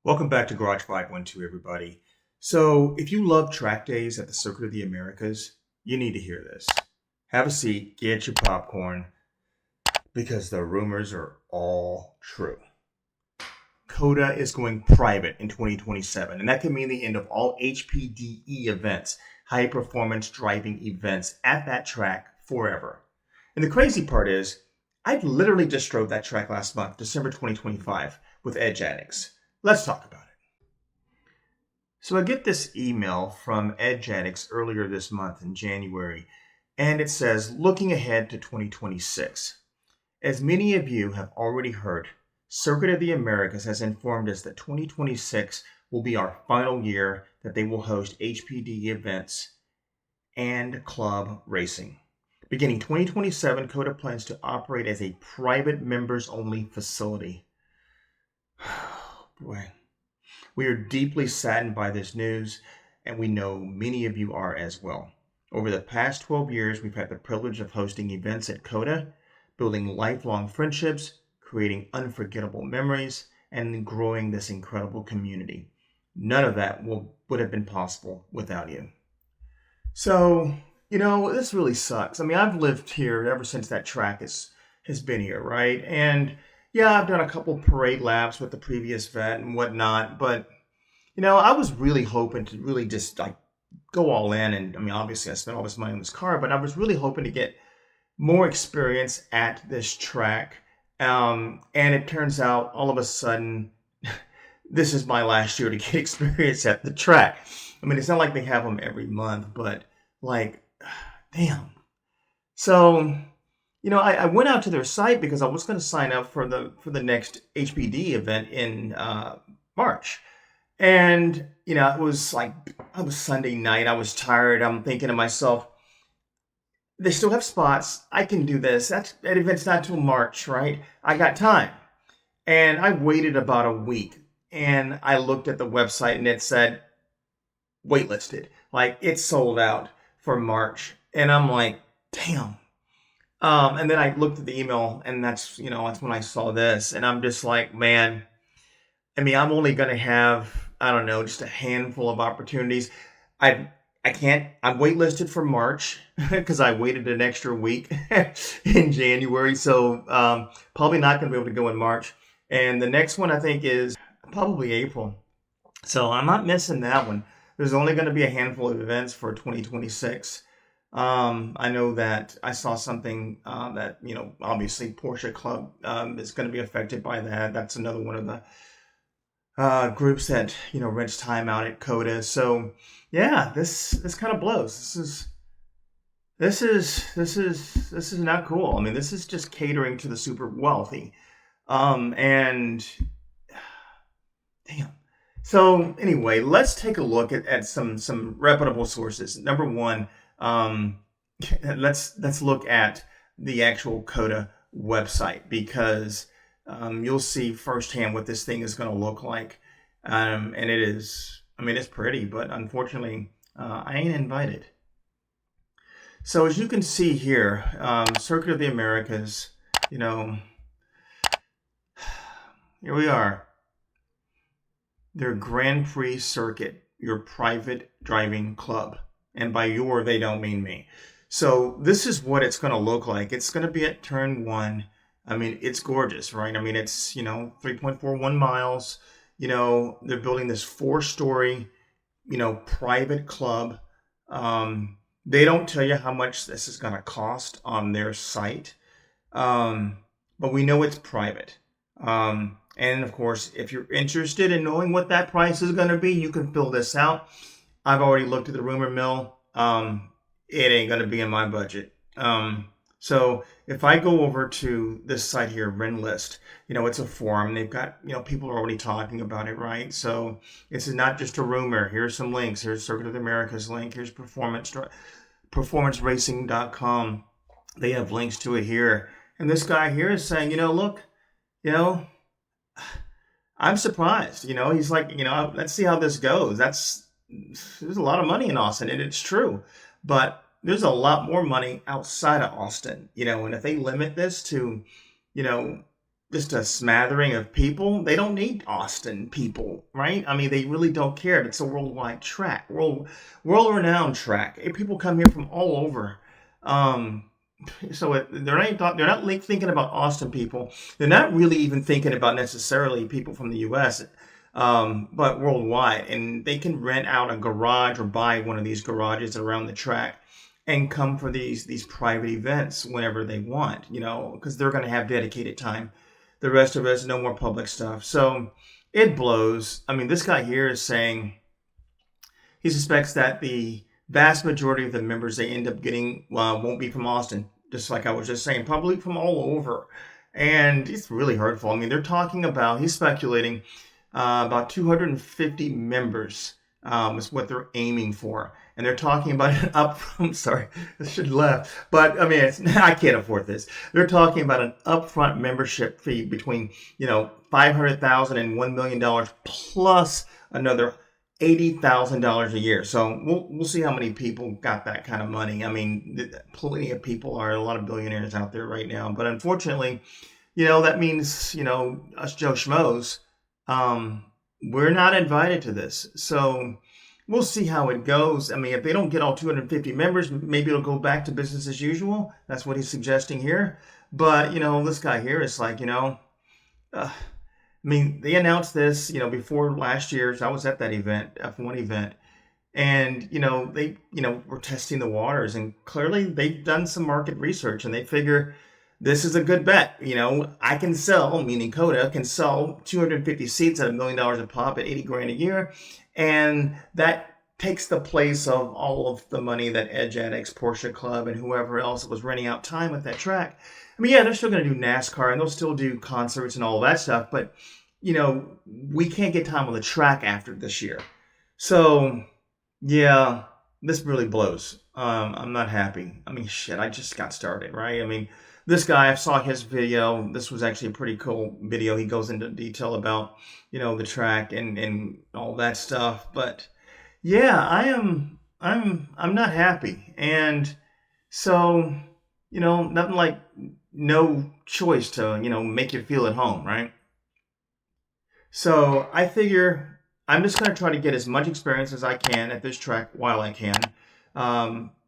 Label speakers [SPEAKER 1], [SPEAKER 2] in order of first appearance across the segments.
[SPEAKER 1] Welcome back to Garage 512, everybody. So, if you love track days at the Circuit of the Americas, you need to hear this. Have a seat, get your popcorn, because the rumors are all true. COTA is going private in 2027, and that could mean the end of all HPDE events, high performance driving events at that track forever. And the crazy part is, I literally just drove that track last month, December 2025, with Edge Addicts. Let's talk about it. So I get this email from Edge Addicts earlier this month in January, and it says, looking ahead to 2026. As many of you have already heard, Circuit of the Americas has informed us that 2026 will be our final year that they will host HPDE events and club racing. Beginning 2027, COTA plans to operate as a private members-only facility. Boy, we are deeply saddened by this news, and we know many of you are as well. Over the past 12 years, we've had the privilege of hosting events at COTA, building lifelong friendships, creating unforgettable memories, and growing this incredible community. None of that would have been possible without you. So, this really sucks. I mean, I've lived here ever since that track has been here, right? And yeah, I've done a couple parade laps with the previous vet and whatnot, but I was really hoping to really just like go all in. And I mean, obviously I spent all this money on this car, but I was really hoping to get more experience at this track. And it turns out all of a sudden, this is my last year to get experience at the track. I mean, it's not like they have them every month, but like, damn. So, I went out to their site because I was going to sign up for the next HPD event in March. And, it was Sunday night. I was tired. I'm thinking to myself, they still have spots. I can do this. That event's not till March, right? I got time. And I waited about a week. And I looked at the website and it said waitlisted. Like, it's sold out for March. And I'm like, damn. And then I looked at the email, and that's when I saw this, and I'm just like, man, I mean, I'm only going to have, I don't know, just a handful of opportunities. I'm waitlisted for March because I waited an extra week in January. So, probably not going to be able to go in March. And the next one I think is probably April. So I'm not missing that one. There's only going to be a handful of events for 2026. I know that I saw something that, obviously Porsche Club is going to be affected by that. That's another one of the groups that, rents time out at COTA. So yeah, this kind of blows. This is not cool. I mean, this is just catering to the super wealthy. And damn. So anyway, let's take a look at some reputable sources. Number one, let's look at the actual COTA website, because you'll see firsthand what this thing is going to look like. And it is, I mean, it's pretty, but unfortunately, I ain't invited. So as you can see here, Circuit of the Americas, here we are. Their Grand Prix circuit, your private driving club. And by your, they don't mean me. So this is what it's going to look like. It's going to be at turn 1. I mean, it's gorgeous, right? I mean, it's, 3.41 miles. They're building this 4-story, private club. They don't tell you how much this is going to cost on their site. But we know it's private. And of course, if you're interested in knowing what that price is going to be, you can fill this out. I've already looked at the rumor mill. It ain't going to be in my budget. So if I go over to this site here, Renlist, it's a forum. They've got, people are already talking about it, right? So it's not just a rumor. Here's some links. Here's Circuit of the Americas link. Here's performanceracing.com. They have links to it here. And this guy here is saying, look, I'm surprised. He's like, let's see how this goes. There's a lot of money in Austin, and it's true, but there's a lot more money outside of Austin, and if they limit this to, just a smattering of people. They don't need Austin people, right? I mean, they really don't care. It's a worldwide track, world-renowned track. People come here from all over. So they're not thinking about Austin people. They're not really even thinking about necessarily people from the U.S., but worldwide. And they can rent out a garage or buy one of these garages around the track and come for these private events whenever they want, because they're going to have dedicated time. The rest of us, no more public stuff. So it blows. I mean, this guy here is saying he suspects that the vast majority of the members they end up getting won't be from Austin, just like I was just saying, probably from all over. And it's really hurtful. I mean, he's speculating about 250 members is what they're aiming for. And they're talking about I'm sorry, I should laugh. But I mean, I can't afford this. They're talking about an upfront membership fee between, $500,000 and $1 million plus another $80,000 a year. So we'll see how many people got that kind of money. I mean, plenty of people a lot of billionaires out there right now. But unfortunately, that means, us Joe Schmoes, we're not invited to this. So we'll see how it goes. I mean, if they don't get all 250 members, maybe it'll go back to business as usual. That's what he's suggesting here. But, this guy here is like, I mean, they announced this, before last year. So I was at that event, F1 event. And, they, were testing the waters. And clearly they've done some market research. And they figure this is a good bet. I can sell, meaning COTA, can sell 250 seats at $1 million a pop at $80,000 a year. And that takes the place of all of the money that Edge Addicts, Porsche Club, and whoever else was renting out time at that track. I mean, yeah, they're still going to do NASCAR and they'll still do concerts and all of that stuff. But, we can't get time on the track after this year. So, yeah, this really blows. I'm not happy. I mean, shit, I just got started, right? I mean, this guy, I saw his video. This was actually a pretty cool video. He goes into detail about, the track and all that stuff. But yeah, I'm not happy. And so, nothing like no choice to, make you feel at home, right? So I figure I'm just going to try to get as much experience as I can at this track while I can.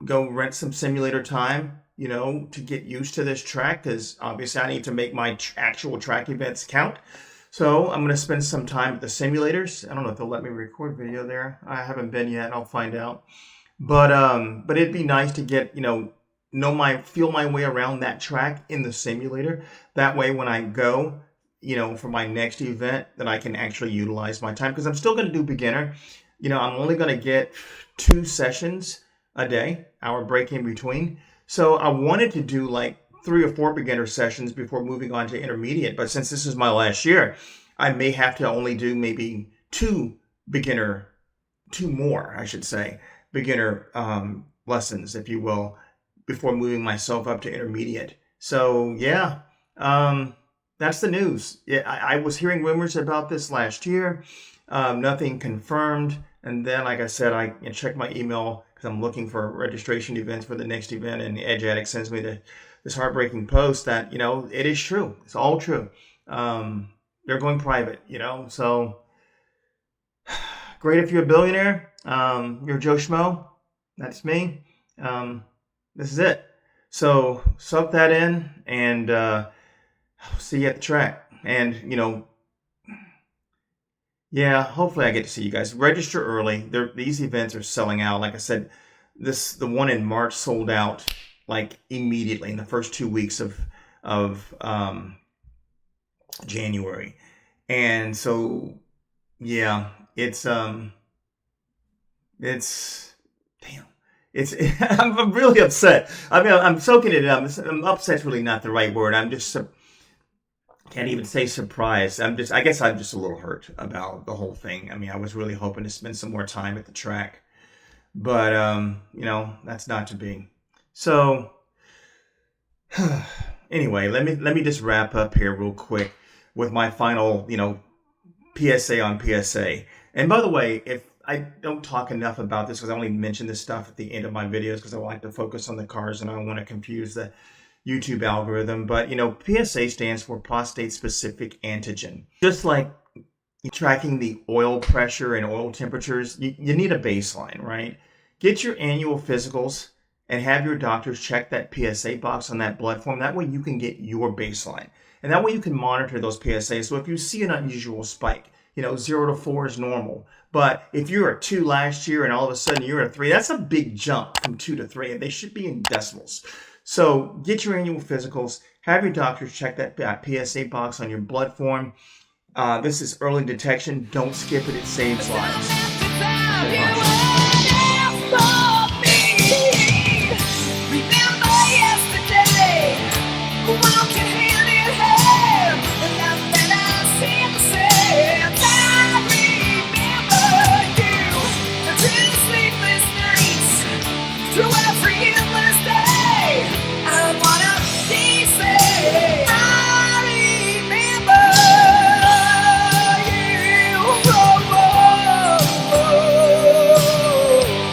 [SPEAKER 1] Go rent some simulator time, to get used to this track, because obviously I need to make my actual track events count. So I'm going to spend some time at the simulators. I don't know if they'll let me record video there. I haven't been yet. I'll find out. But it'd be nice to get, feel my way around that track in the simulator. That way when I go, for my next event, that I can actually utilize my time, because I'm still going to do beginner. I'm only going to get 2 sessions a day, hour break in between. So I wanted to do like 3 or 4 beginner sessions before moving on to intermediate. But since this is my last year, I may have to only do maybe 2 more, beginner lessons, if you will, before moving myself up to intermediate. So yeah, that's the news. Yeah, I was hearing rumors about this last year. Nothing confirmed. And then, like I said, I checked my email because I'm looking for registration events for the next event. And Edge Addicts sends me this heartbreaking post that, it is true. It's all true. They're going private, So great if you're a billionaire. You're Joe Schmo. That's me. This is it. So soak that in and see you at the track. And, yeah, hopefully I get to see you guys. Register early. These events are selling out. Like I said, the one in March sold out like immediately in the first 2 weeks of January. And so, yeah, it's damn. I'm really upset. I mean, I'm soaking it up. Upset's really not the right word. I'm just can't even say surprised. I guess I'm just a little hurt about the whole thing. I mean, I was really hoping to spend some more time at the track, but that's not to be. So anyway, let me just wrap up here real quick with my final, PSA on PSA. And by the way, if I don't talk enough about this, because I only mention this stuff at the end of my videos because I like to focus on the cars and I don't want to confuse the YouTube algorithm, but PSA stands for prostate specific antigen. Just like tracking the oil pressure and oil temperatures, you need a baseline, right? Get your annual physicals and have your doctors check that PSA box on that blood form. That way you can get your baseline. And that way you can monitor those PSAs. So if you see an unusual spike, 0 to 4 is normal. But if you're a 2 last year and all of a sudden you're a 3, that's a big jump from 2 to 3. And they should be in decimals. So get your annual physicals, have your doctors check that PSA box on your blood form. This is early detection. Don't skip it. It saves lives.
[SPEAKER 2] To